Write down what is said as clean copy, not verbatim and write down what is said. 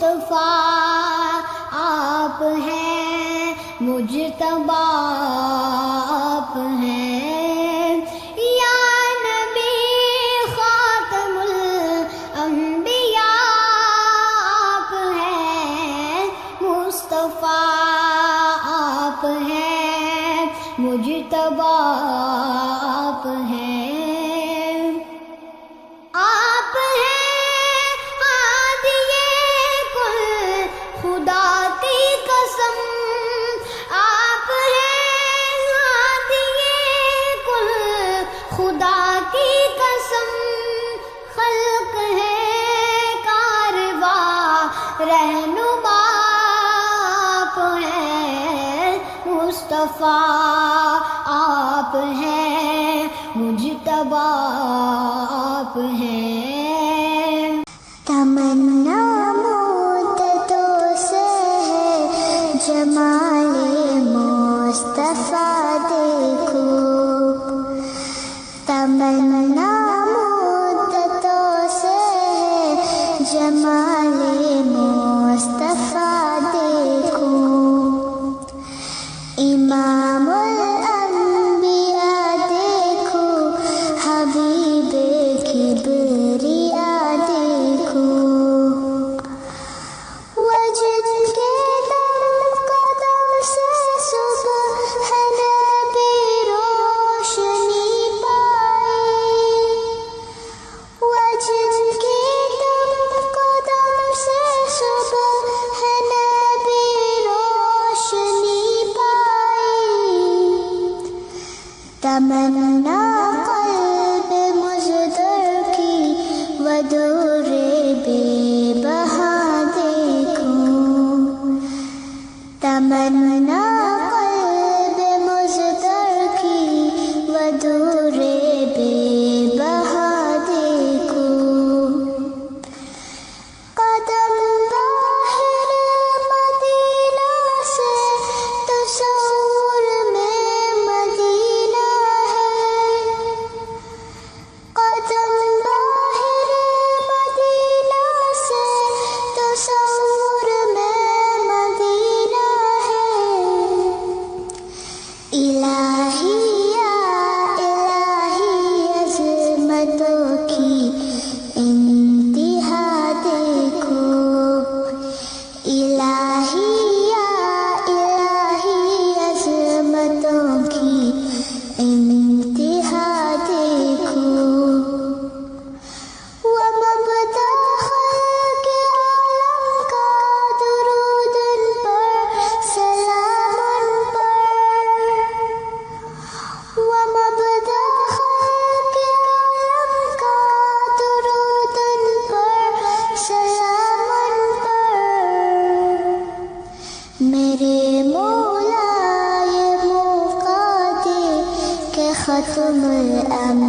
مصطفیٰ آپ ہیں، مجتبیٰ آپ ہیں، یا نبی خاتم الانبیاء آپ ہیں، مصطفیٰ آپ ہیں، مجتبیٰ آپ ہیں۔ آپ ہیں ہادی کل خدا کی قسم، آپ ہیں ہادی کل خدا کی قسم، خلق ہے کارواں رہنما آپ ہیں، مصطفیٰ آپ ہیں، مجتبیٰ آپ ہیں۔ تمنا مدتوں سے ہے جمال مصطفیٰ دیکھو، تمنا مدتوں سے ہے جمال مصطفیٰ دیکھو، امام الانبیاء دیکھو، حبیب کبریا دیکھو، وجد کے دم قدم سے صبح نبی روشنی پائی، وجد کے دم قدم سے صبح نبی روشنی پائی، تمنا قلب مزدر کی ودور بے بہا دیکھو، تمنا قلب مزدر کی ودور بے بہا دیکھو، قدم باہر مدینہ سے تصور میں مدینہ ہے، قدم باہر مدینہ سے تصور میں مدینہ ہے، الہی یا الہی عظمتوں کی انتہا دیکھو، الہی یا الہی عظمتوں کی انتہا دیکھو، ومبدأ خلق عالم کا درود ان پر سلام ان پر، ومبدأ خلق عالم کا درود ان پر سلام ان پر، میرے مولا یہ موقع دے کہ ختم الانبیاء